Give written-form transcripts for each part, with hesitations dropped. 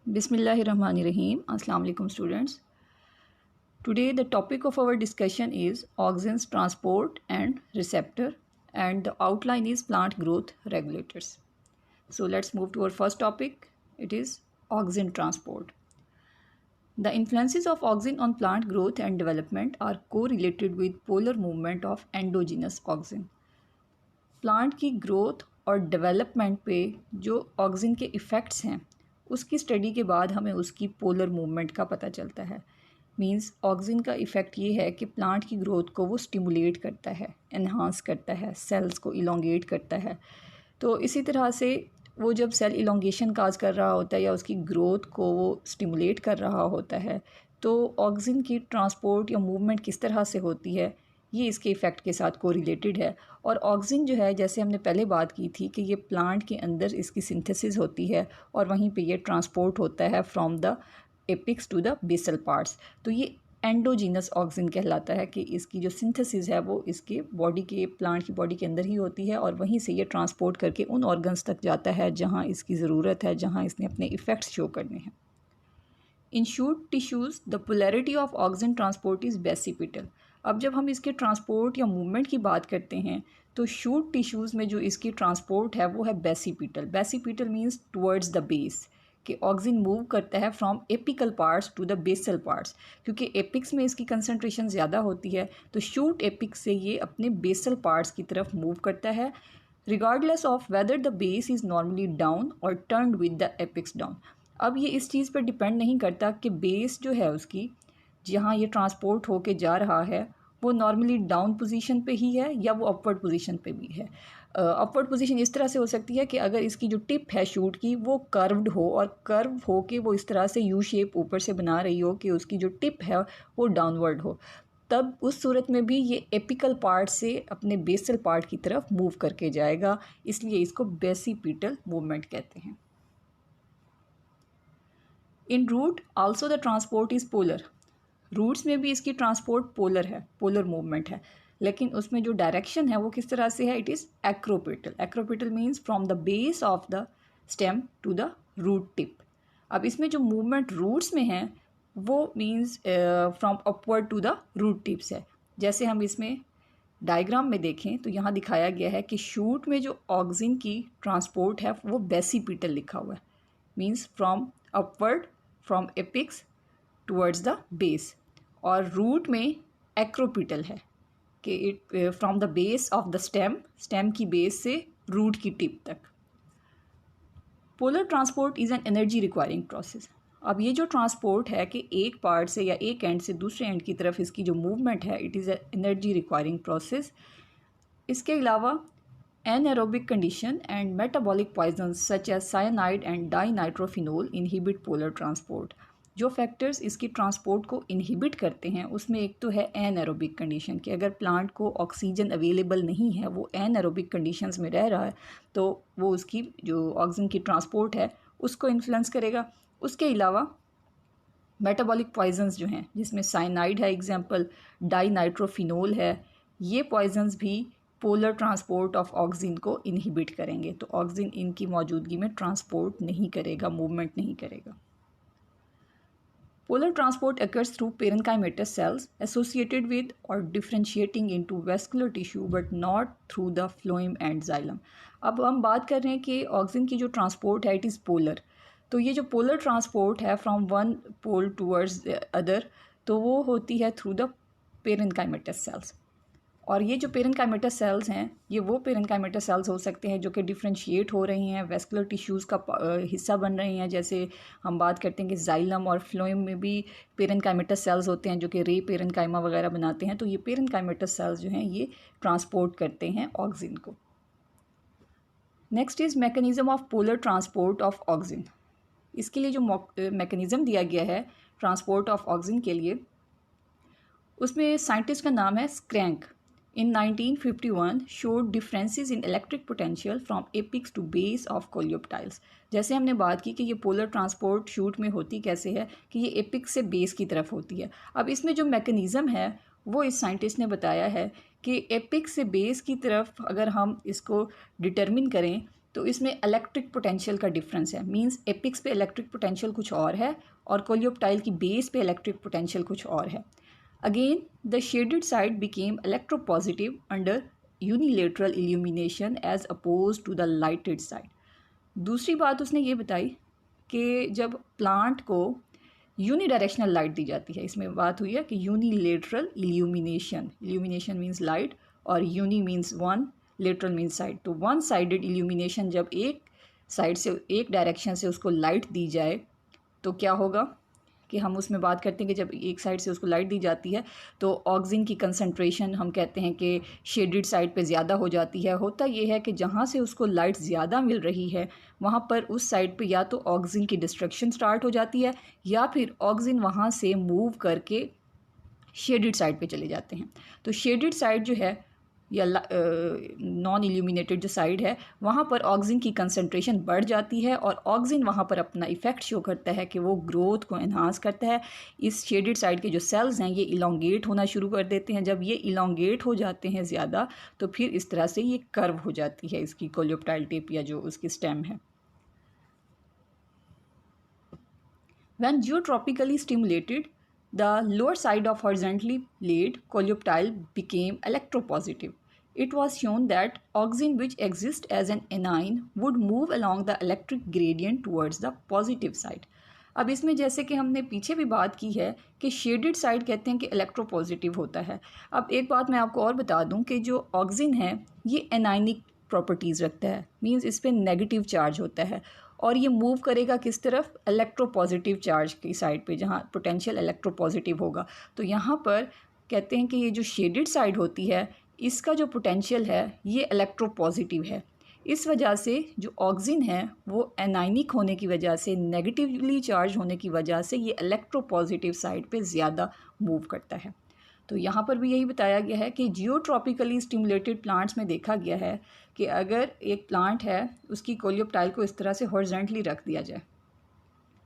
Bismillahirrahmanirrahim. Assalamu alaikum students. Today the topic of our discussion is auxins transport and receptor, and the outline is plant growth regulators. So let's move to our first topic. It is auxin transport. The influences of auxin on plant growth and development are correlated with polar movement of endogenous auxin. Plant की growth और development पे जो auxin के effects हैं उसकी study के बाद हमें उसकी पोलर मूवमेंट का पता चलता है। मींस ऑक्सिन का इफ़ेक्ट ये है कि प्लांट की ग्रोथ को वो स्टिमुलेट करता है, एनहांस करता है, सेल्स को इलोंगेट करता है। तो इसी तरह से वो जब सेल इलोंगेशन काज कर रहा होता है या उसकी ग्रोथ को वो स्टिमुलेट कर रहा होता है, तो ऑक्सिन की ट्रांसपोर्ट या मूवमेंट किस तरह से होती है ये इसके इफ़ेक्ट के साथ कोरिलेटेड है। और ऑक्सिन जो है, जैसे हमने पहले बात की थी कि ये प्लांट के अंदर इसकी सिंथेसिस होती है और वहीं पे ये ट्रांसपोर्ट होता है from the apex to the basal parts. तो ये एंडोजीनस ऑक्सिन कहलाता है कि इसकी जो सिंथेसिस है वो इसके बॉडी के, प्लांट की बॉडी के अंदर ही होती है और वहीं से ये ट्रांसपोर्ट करके उन ऑर्गन्स तक जाता है जहाँ इसकी ज़रूरत है, जहाँ इसने अपने इफ़ेक्ट्स शो करने हैं। In shoot tissues the polarity of auxin transport is basipetal. अब जब हम इसके ट्रांसपोर्ट या मूवमेंट की बात करते हैं तो शूट टिश्यूज़ में जो इसकी ट्रांसपोर्ट है वो है basipetal. Basipetal means towards the base, कि ऑक्सिन मूव करता है from apical parts to the basal parts. क्योंकि एपिक्स में इसकी कंसंट्रेशन ज़्यादा होती है तो शूट एपिक्स से ये अपने बेसल पार्ट्स की तरफ मूव करता है, regardless of whether the base is normally down और turned with the apex down. अब ये इस चीज़ पर डिपेंड नहीं करता कि बेस जो है उसकी, जहाँ ये ट्रांसपोर्ट होके जा रहा है, वो नॉर्मली डाउन पोजीशन पे ही है या वो अपवर्ड पोजीशन पे भी है। अपवर्ड पोजीशन इस तरह से हो सकती है कि अगर इसकी जो टिप है शूट की वो कर्व्ड हो और कर्व हो के वो इस तरह से यू शेप ऊपर से बना रही हो कि उसकी जो टिप है वो डाउनवर्ड हो, तब उस सूरत में भी ये एपिकल पार्ट से अपने बेसल पार्ट की तरफ मूव करके जाएगा, इसलिए इसको बेसिपिटल मूवमेंट कहते हैं। In root also the transport is polar. Roots में भी इसकी ट्रांसपोर्ट पोलर है, पोलर मूवमेंट है, लेकिन उसमें जो डायरेक्शन है वो किस तरह से है, it is acropetal. Acropetal means from the base of the stem to the root tip. अब इसमें जो मूवमेंट रूट्स में है वो means from upward to the root tips है। जैसे हम इसमें डायग्राम में देखें तो यहाँ दिखाया गया है कि शूट में जो ऑक्सिन की ट्रांसपोर्ट है वो बेसिपिटल लिखा हुआ है, means from upward, from apex towards the base. और रूट में एक्रोपिटल है कि it from the base of the stem, stem की बेस से रूट की टिप तक। Polar transport is an energy requiring process. अब ये जो ट्रांसपोर्ट है कि एक पार्ट से या एक एंड से दूसरे एंड की तरफ इसकी जो मूवमेंट है, it is energy requiring process. इसके अलावा anaerobic condition and metabolic poisons such as cyanide and dinitrophenol inhibit polar transport। जो फैक्टर्स इसकी ट्रांसपोर्ट को इनहिबिट करते हैं उसमें एक तो है एनएरोबिक कंडीशन, कि अगर प्लांट को ऑक्सीजन अवेलेबल नहीं है, वो एनएरोबिक कंडीशंस में रह रहा है, तो वो उसकी जो ऑक्सीजन की ट्रांसपोर्ट है उसको इन्फ्लुएंस करेगा। उसके अलावा मेटाबॉलिक पॉइजन्स जो हैं, जिसमें साइनाइड है एग्जांपल, डाइनाइट्रोफिनोल है, ये पॉइजन्स भी पोलर ट्रांसपोर्ट ऑफ ऑक्सिन को इनहिबिट करेंगे। तो ऑक्सिन इनकी मौजूदगी में ट्रांसपोर्ट नहीं करेगा, मूवमेंट नहीं करेगा। Polar transport occurs through parenchymatous cells associated with or differentiating into vascular tissue but not through the phloem and xylem। अब हम बात कर रहे हैं कि ऑक्सिन की जो ट्रांसपोर्ट है इट इज़ पोलर। तो ये जो पोलर ट्रांसपोर्ट है from one pole towards other, तो वो होती है थ्रू द पेरेंकाइमेटस सेल्स। और ये जो पेरेंकाइमेटस सेल्स हैं, ये वो पेरेंकाइमेटस सेल्स हो सकते हैं जो कि डिफ्रेंशिएट हो रही हैं, वेस्कुलर टिश्यूज़ का हिस्सा बन रही हैं। जैसे हम बात करते हैं कि जाइलम और फ्लोएम में भी पेरेंकाइमेटस सेल्स होते हैं जो कि रे पेरेंकाइमा वगैरह बनाते हैं। तो ये पेरेंकाइमेटस सेल्स जो हैं ये ट्रांसपोर्ट करते हैं ऑक्सिन को। Next is mechanism of polar transport of auxin. इसके लिए जो मैकेनिज़्म दिया गया है ट्रांसपोर्ट ऑफ ऑक्सिन के लिए, उसमें साइंटिस्ट का नाम है स्क्रैंक। In 1951 showed differences in electric potential from apex to base of coleoptiles। जैसे हमने बात की कि ये पोलर ट्रांसपोर्ट शूट में होती कैसे है कि ये एपिक्स से बेस की तरफ होती है। अब इसमें जो मैकेनिज़्म है वो इस साइंटिस्ट ने बताया है कि एपिक्स से बेस की तरफ अगर हम इसको डिटरमिन करें तो इसमें इलेक्ट्रिक पोटेंशियल का डिफरेंस है, मींस एपिक्स पे इलेक्ट्रिक पोटेंशियल कुछ और है और कोलियोप्टाइल की बेस पे इलेक्ट्रिक पोटेंशियल कुछ और है. Again the shaded side became electropositive under unilateral illumination as oppose to the lighted side. दूसरी बात उसने ये बताई कि जब प्लांट को यूनिडायरेक्शनल लाइट दी जाती है, इसमें बात हुई है कि unilateral illumination, illumination means light और uni means one, lateral means side. तो वन साइडेड इल्यूमिनेशन जब एक साइड से एक डायरेक्शन से उसको लाइट दी जाए तो क्या होगा कि हम उसमें बात करते हैं कि जब एक साइड से उसको लाइट दी जाती है तो ऑक्सीजन की कंसंट्रेशन हम कहते हैं कि शेडेड साइड पे ज़्यादा हो जाती है. होता ये है कि जहाँ से उसको लाइट ज़्यादा मिल रही है वहाँ पर उस साइड पे या तो ऑक्सीजन की डिस्ट्रक्शन स्टार्ट हो जाती है या फिर ऑक्सीजन वहाँ से मूव करके शेडेड साइड पे चले जाते हैं. तो शेडेड साइड जो है या नॉन इल्यूमिनेटेड जो साइड है वहाँ पर ऑक्सीजन की कंसंट्रेशन बढ़ जाती है और ऑक्सीजन वहाँ पर अपना इफ़ेक्ट शो करता है कि वो ग्रोथ को एनहांस करता है. इस शेडेड साइड के जो सेल्स हैं ये इलोंगेट होना शुरू कर देते हैं. जब ये इलोंगेट हो जाते हैं ज़्यादा तो फिर इस तरह से ये कर्व हो जाती है इसकी कोलियोप्टाइल टिप या जो उसकी स्टेम है. When geotropically stimulated, the lower side of horizontally laid coleoptile became electropositive. It was shown that oxygen which exists as an anion would move along the electric gradient towards the positive side. अब इसमें जैसे कि हमने पीछे भी बात की है कि शेडेड साइड कहते हैं कि इलेक्ट्रोपॉजिटिव होता है. अब एक बात मैं आपको और बता दूं कि जो ऑक्सीजन है ये एनाइनिक प्रॉपर्टीज़ रखता है, मींस इस पर नेगेटिव चार्ज होता है और ये मूव करेगा किस तरफ, इलेक्ट्रोपॉजिटिव चार्ज की साइड पे जहाँ पोटेंशियल इलेक्ट्रोपॉजिटिव होगा. तो यहाँ पर कहते हैं कि ये जो शेडेड साइड होती है इसका जो पोटेंशियल है ये इलेक्ट्रोपॉजिटिव है. इस वजह से जो ऑक्सीजन है वो एनाइनिक होने की वजह से, नेगेटिवली चार्ज होने की वजह से ये इलेक्ट्रोपॉजिटिव साइड पे ज़्यादा मूव करता है. तो यहाँ पर भी यही बताया गया है कि जियोट्रॉपिकली स्टिमुलेटेड प्लांट्स में देखा गया है कि अगर एक प्लांट है उसकी कोलियोप्टाइल को इस तरह से हॉरिजॉन्टली रख दिया जाए,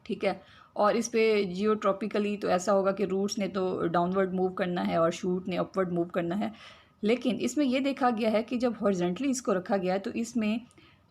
ठीक है, और इस पे जियोट्रॉपिकली तो ऐसा होगा कि रूट्स ने तो डाउनवर्ड मूव करना है और शूट ने अपवर्ड मूव करना है. लेकिन इसमें यह देखा गया है कि जब हॉरिजॉन्टली इसको रखा गया है तो इसमें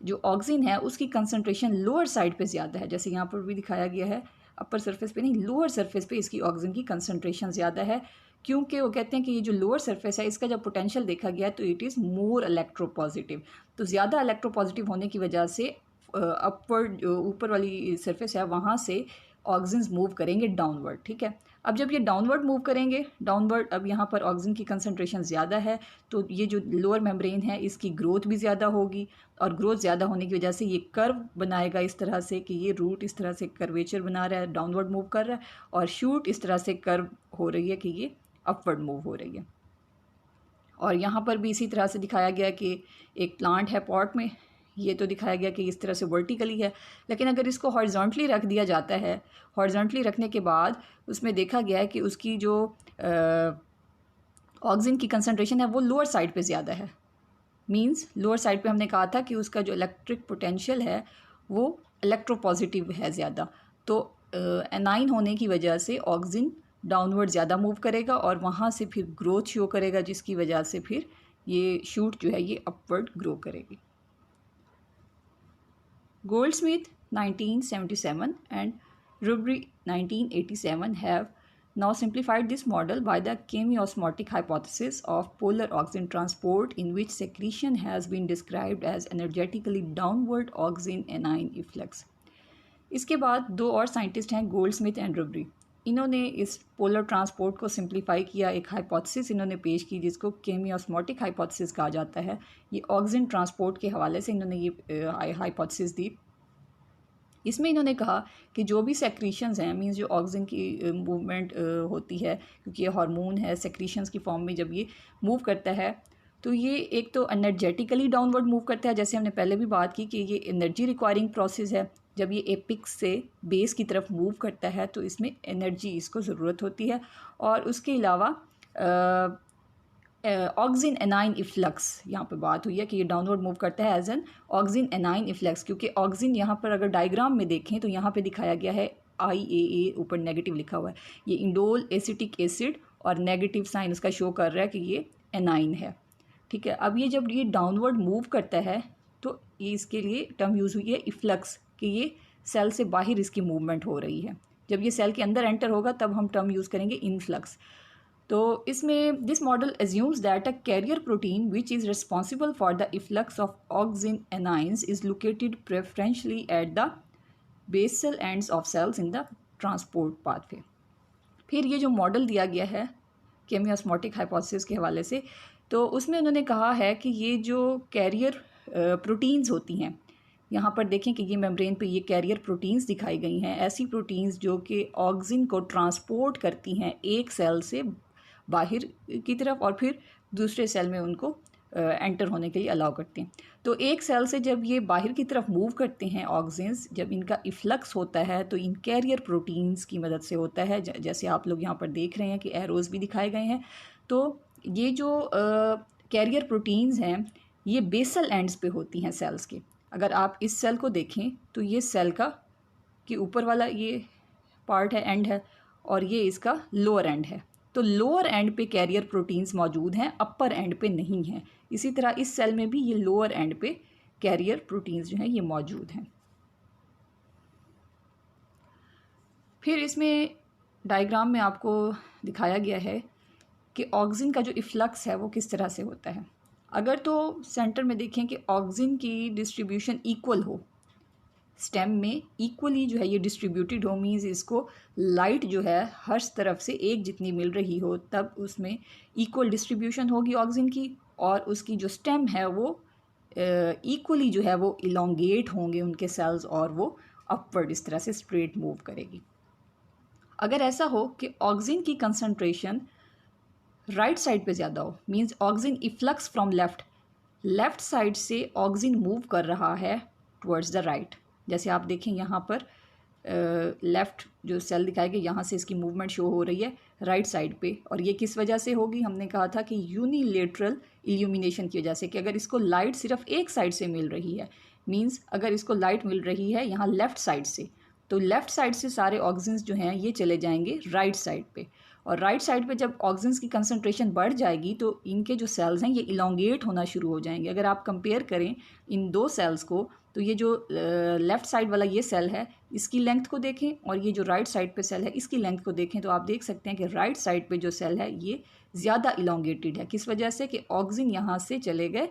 जो ऑक्सीजन है उसकी कंसनट्रेशन लोअर साइड पे ज़्यादा है. जैसे यहाँ पर भी दिखाया गया है, अपर सरफेस पे नहीं, लोअर सरफेस पे इसकी ऑक्सीजन की कंसनट्रेशन ज़्यादा है, क्योंकि वो कहते हैं कि ये जो लोअर सरफेस है इसका जब पोटेंशियल देखा गया तो इट इज़ मोर इलेक्ट्रोपॉजिटिव. तो ज़्यादा इलेक्ट्रोपॉजिटिव होने की वजह से अपवर्ड ऊपर वाली सरफेस है वहाँ से ऑक्सीजन मूव करेंगे डाउनवर्ड. ठीक है, अब जब ये डाउनवर्ड मूव करेंगे, डाउनवर्ड, अब यहाँ पर ऑक्सीजन की कंसंट्रेशन ज़्यादा है तो ये जो लोअर मेम्ब्रेन है इसकी ग्रोथ भी ज़्यादा होगी और ग्रोथ ज़्यादा होने की वजह से ये कर्व बनाएगा इस तरह से कि ये रूट इस तरह से कर्वेचर बना रहा है, डाउनवर्ड मूव कर रहा है, और शूट इस तरह से कर्व हो रही है कि ये अपवर्ड मूव हो रही है. और यहाँ पर भी इसी तरह से दिखाया गया कि एक प्लांट है पॉट में, ये तो दिखाया गया कि इस तरह से वर्टिकली है, लेकिन अगर इसको हॉरिजॉन्टली रख दिया जाता है, हॉरिजॉन्टली रखने के बाद उसमें देखा गया है कि उसकी जो ऑक्सीजन की कंसंट्रेशन है वो लोअर साइड पे ज़्यादा है. मींस लोअर साइड पे हमने कहा था कि उसका जो इलेक्ट्रिक पोटेंशियल है वो इलेक्ट्रोपॉजिटिव है ज़्यादा, तो एनाइन होने की वजह से ऑक्सीजन डाउनवर्ड ज़्यादा मूव करेगा और वहाँ से फिर ग्रोथ शो करेगा, जिसकी वजह से फिर ये शूट जो है ये अपवर्ड ग्रो करेगी. Goldsmith 1977 and Ruby 1987 have now simplified this model by the chemiosmotic hypothesis of polar oxygen transport, in which secretion has been described as energetically downward oxygen anion efflux. इसके बाद दो और scientist हैं, Goldsmith and रुबरी. इन्होंने इस polar transport को simplify किया, एक हाइपोथेसिस इन्होंने पेश की जिसको केमियोस्मोटिक हाइपोथेसिस कहा जाता है. ये ऑक्सीजन ट्रांसपोर्ट के हवाले से इन्होंने ये हाइपोथेसिस दी. इसमें इन्होंने कहा कि जो भी सेक्रीशंस हैं, मींस जो ऑक्सीजन की मूवमेंट होती है, क्योंकि ये हार्मोन है, सेक्रीशंस की फॉर्म में जब ये मूव करता है तो ये एक तो एनर्जेटिकली डाउनवर्ड मूव करता है, जैसे हमने पहले भी बात की कि ये एनर्जी रिक्वायरिंग प्रोसेस है. जब ये एपिक्स से बेस की तरफ मूव करता है तो इसमें एनर्जी इसको ज़रूरत होती है. और उसके अलावा ऑक्सीजन एनाइन इफ्लक्स, यहाँ पे बात हुई है कि ये डाउनवर्ड मूव करता है as an oxygen anion efflux, क्योंकि ऑक्सीजन यहाँ पर अगर डायग्राम में देखें तो यहाँ पे दिखाया गया है IAA, ऊपर नेगेटिव लिखा हुआ है, ये इंडोल एसिटिक एसिड और नेगेटिव साइन उसका शो कर रहा है कि ये एनाइन है. ठीक है, अब ये जब ये डाउनवर्ड मूव करता है तो ये इसके लिए टर्म यूज़ हुई है इफ्लक्स, कि ये सेल से बाहर इसकी मूवमेंट हो रही है। जब ये सेल के अंदर एंटर होगा तब हम टर्म यूज़ करेंगे इनफ्लक्स। तो इसमें this model assumes that a carrier protein which is responsible for the efflux of auxin anions is located preferentially at the basal ends of cells in the transport pathway. फिर ये जो model दिया गया है केमियोस्मोटिक hypothesis के हवाले से, तो उसमें उन्होंने कहा है कि ये जो कैरियर प्रोटीन्स होती हैं, यहाँ पर देखें कि ये मेम्ब्रेन पे ये कैरियर प्रोटीन्स दिखाई गई हैं, ऐसी प्रोटीन्स जो कि ऑक्सिन को ट्रांसपोर्ट करती हैं एक सेल से बाहर की तरफ और फिर दूसरे सेल में उनको एंटर होने के लिए अलाउ करते हैं। तो एक सेल से जब ये बाहर की तरफ मूव करते हैं ऑक्सिन्स, जब इनका इफ्लक्स होता है तो इन कैरियर प्रोटीन्स की मदद से होता है, जैसे आप लोग यहाँ पर देख रहे हैं कि एरोज़ भी दिखाए गए हैं। तो ये जो कैरियर प्रोटीन्स हैं ये बेसल एंड्स पे होती हैं सेल्स के। अगर आप इस सेल को देखें तो ये सेल का कि ऊपर वाला ये पार्ट है, एंड है, और ये इसका लोअर एंड है। तो लोअर एंड पे कैरियर प्रोटीन्स मौजूद हैं, अपर एंड पे नहीं हैं। इसी तरह इस सेल में भी ये लोअर एंड पे कैरियर प्रोटीन्स जो हैं ये मौजूद हैं। फिर इसमें डायग्राम में आपको दिखाया गया है कि ऑक्सिन का जो इफ्लक्स है वो किस तरह से होता है। अगर तो सेंटर में देखें कि ऑक्सिन की डिस्ट्रीब्यूशन इक्वल हो, स्टेम में इक्वली जो है ये डिस्ट्रीब्यूटेड हो, मीन्स इसको लाइट जो है हर तरफ से एक जितनी मिल रही हो, तब उसमें इक्वल डिस्ट्रीब्यूशन होगी ऑक्सिन की, और उसकी जो स्टेम है वो इक्वली जो है वो इलोंगेट होंगे उनके सेल्स, और वो अपवर्ड इस तरह से स्ट्रेट मूव करेगी। अगर ऐसा हो कि ऑक्सिन की कंसंट्रेशन राइट साइड पे ज़्यादा हो, means auxin efflux from left side से ऑक्सिन मूव कर रहा है टुवर्ड्स द राइट। जैसे आप देखें यहाँ पर लेफ़्ट जो सेल दिखाए गए, यहाँ से इसकी मूवमेंट शो हो रही है राइट साइड पे, और ये किस वजह से होगी, हमने कहा था कि यूनिलेटरल इल्यूमिनेशन की वजह से, कि अगर इसको लाइट सिर्फ एक साइड से मिल रही है, मींस अगर इसको लाइट मिल रही है यहाँ लेफ़्ट साइड से, तो लेफ़्ट साइड से सारे ऑक्सिन्स जो हैं ये चले जाएंगे राइट साइड पे, और राइट साइड पे जब ऑक्सिन्स की कंसंट्रेशन बढ़ जाएगी तो इनके जो सेल्स हैं ये इलोंगेट होना शुरू हो जाएंगे। अगर आप कंपेयर करें इन दो सेल्स को, तो ये जो लेफ़्ट साइड वाला ये सेल है इसकी लेंथ को देखें, और ये जो राइट साइड पे सेल है इसकी लेंथ को देखें, तो आप देख सकते हैं कि राइट साइड पे जो सेल है ये ज़्यादा इलोंगेटेड है। किस वजह से, कि ऑक्सिन यहाँ से चले गए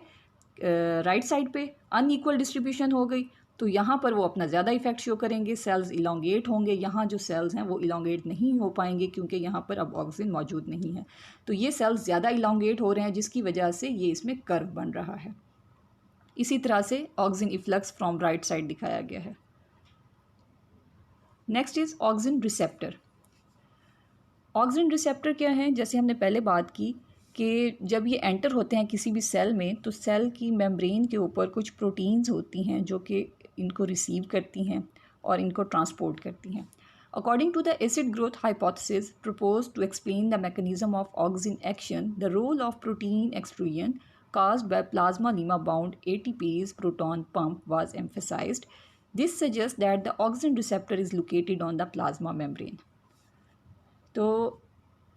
राइट साइड पे, अनइक्वल डिस्ट्रीब्यूशन हो गई, तो यहाँ पर वो अपना ज़्यादा इफेक्ट शो करेंगे, सेल्स इलोंगेट होंगे। यहाँ जो सेल्स हैं वो इलोंगेट नहीं हो पाएंगे क्योंकि यहाँ पर अब ऑक्सिन मौजूद नहीं है, तो ये सेल्स ज़्यादा इलोंगेट हो रहे हैं जिसकी वजह से ये इसमें कर्व बन रहा है। इसी तरह से auxin efflux from right side दिखाया गया है। Next is auxin receptor. Auxin receptor क्या है, जैसे हमने पहले बात की कि जब ये एंटर होते हैं किसी भी सेल में, तो सेल की मेम्ब्रेन के ऊपर कुछ प्रोटीन्स होती हैं जो कि इनको रिसीव करती हैं और इनको ट्रांसपोर्ट करती हैं। According to the acid growth hypothesis proposed to explain the mechanism of auxin action, the role of protein extrusion caused by plasma lemma bound ATPase proton pump was emphasized. This suggests that the auxin receptor is located on the plasma membrane. तो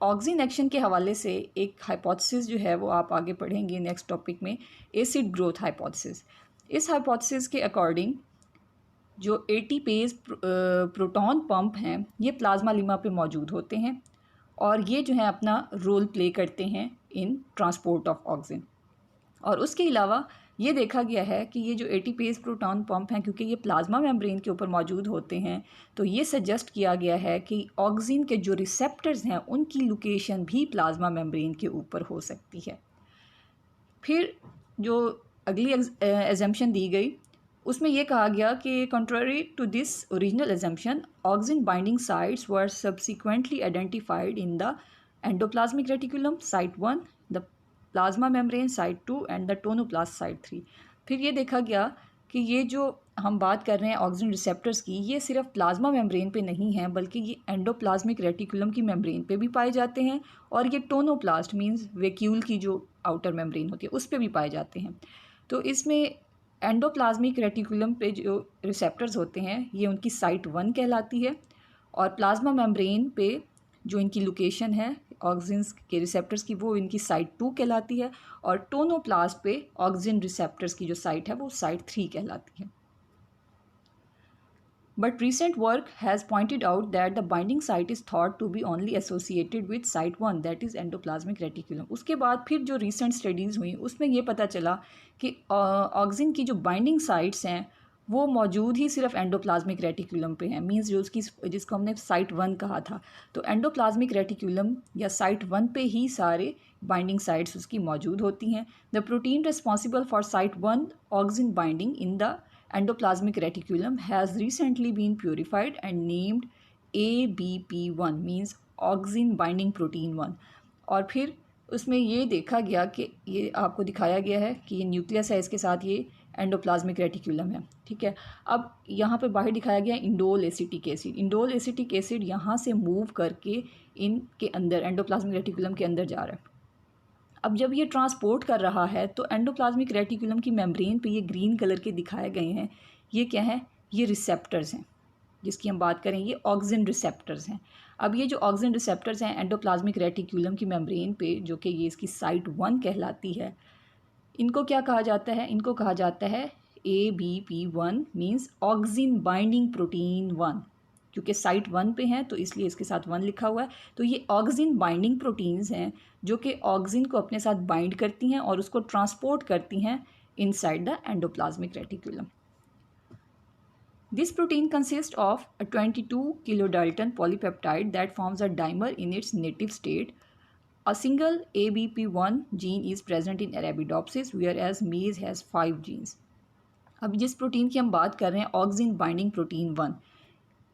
auxin action के हवाले से एक hypothesis जो है वो आप आगे पढ़ेंगे नेक्स्ट टॉपिक में, एसिड ग्रोथ हाइपोथेसिस। इस हाइपोथेसिस के अकॉर्डिंग जो एटीपेज प्रोटॉन पंप हैं ये प्लाज्मा लीमा पे मौजूद होते हैं, और ये जो है अपना रोल प्ले करते हैं इन ट्रांसपोर्ट ऑफ ऑक्सिन। और उसके अलावा ये देखा गया है कि ये जो एटीपेज प्रोटॉन पंप हैं, क्योंकि ये प्लाज्मा मेम्ब्रेन के ऊपर मौजूद होते हैं, तो ये सजेस्ट किया गया है कि ऑक्सिन के जो रिसेप्टर्स हैं उनकी लोकेशन भी प्लाज्मा मेम्ब्रेन के ऊपर हो सकती है। फिर जो अगली एजम्पशन दी गई उसमें यह कहा गया कि contrary to this original assumption, auxin binding sites were subsequently identified in the endoplasmic reticulum site 1, the plasma membrane site 2 and the tonoplast site 3। फिर ये देखा गया कि ये जो हम बात कर रहे हैं ऑक्सिन रिसेप्टर्स की, ये सिर्फ प्लाज्मा मेम्ब्रेन पे नहीं है बल्कि ये एंडोप्लाज्मिक रेटिकुलम की मेम्ब्रेन पे भी पाए जाते हैं, और ये टोनोप्लास्ट मींस वैक्यूल की जो आउटर मेम्ब्रेन होती है उस पर भी पाए जाते हैं। तो इसमें एंडोप्लाज्मिक रेटिकुलम पे जो रिसेप्टर्स होते हैं ये उनकी साइट 1 कहलाती है, और प्लाज्मा मेम्ब्रेन पे जो इनकी लोकेशन है ऑक्सिन के रिसेप्टर्स की वो इनकी साइट 2 कहलाती है, और टोनोप्लास्ट पे ऑक्सिन रिसेप्टर्स की जो साइट है वो साइट 3 कहलाती है. But recent work has pointed out that the binding site is thought to be only associated with site 1, that is endoplasmic reticulum. उसके बाद फिर जो recent studies हुई उसमें ये पता चला कि ऑक्सिन की जो बाइंडिंग साइट्स हैं वो मौजूद ही सिर्फ एंडोप्लाज्मिक रेटिकुलम पे हैं. मींस जो उसकी जिसको हमने साइट 1 कहा था, तो एंडोप्लाज्मिक रेटिकुलम या साइट 1 पे ही सारे बाइंडिंग साइट्स उसकी मौजूद होती हैं. The protein responsible for site 1 auxin binding in the endoplasmic reticulum has recently been purified and named ABP1, means auxin binding protein 1. और फिर उसमें ये देखा गया कि ये आपको दिखाया गया है कि ये न्यूक्लियस है, इसके साथ ये एंडोप्लाज्मिक रेटिकुलम है. ठीक है, अब यहाँ पे बाहर दिखाया गया indole acetic acid. Indole acetic acid यहाँ से मूव करके इनके अंदर एंडोप्लाज्मिक रेटिकुलम के अंदर जा रहा है. अब जब ये ट्रांसपोर्ट कर रहा है तो एंडोप्लाज्मिक रेटिकुलम की मेम्ब्रेन पे ये ग्रीन कलर के दिखाए गए हैं. ये क्या है? ये रिसेप्टर्स हैं जिसकी हम बात करें, ये ऑक्सिन रिसेप्टर्स हैं. अब ये जो ऑक्सिन रिसेप्टर्स हैं एंडोप्लाज्मिक रेटिकुलम की मेम्ब्रेन पे, जो कि ये इसकी साइट 1 कहलाती है, इनको क्या कहा जाता है? इनको कहा जाता है ABP1, means auxin binding protein 1. क्योंकि साइट 1 पे हैं तो इसलिए इसके साथ 1 लिखा हुआ है. तो ये ऑक्सिन बाइंडिंग प्रोटीन्स हैं जो कि ऑक्सिन को अपने साथ बाइंड करती हैं और उसको ट्रांसपोर्ट करती हैं inside the endoplasmic reticulum. This protein consists of a 22 kilodalton polypeptide that forms a dimer in its native state. A single ABP1 gene is present in Arabidopsis, whereas maize has 5 genes. अब जिस protein की हम बात कर रहे हैं auxin binding protein 1,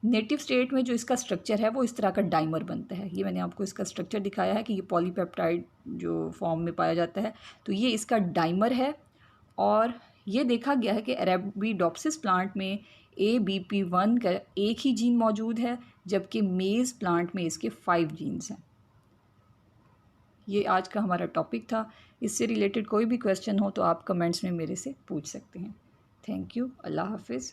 native state में जो इसका स्ट्रक्चर है वो इस तरह का डाइमर बनता है. ये मैंने आपको इसका स्ट्रक्चर दिखाया है कि ये पॉलीपेप्टाइड जो फॉर्म में पाया जाता है, तो ये इसका डाइमर है. और ये देखा गया है कि अरेबिडोप्सिस प्लांट में ABP1 का एक ही जीन मौजूद है, जबकि मेज़ प्लांट में इसके 5 जीन्स हैं. ये आज का हमारा टॉपिक था. इससे रिलेटेड कोई भी क्वेश्चन हो तो आप कमेंट्स में मेरे से पूछ सकते हैं. Thank you. अल्लाह हाफिज़.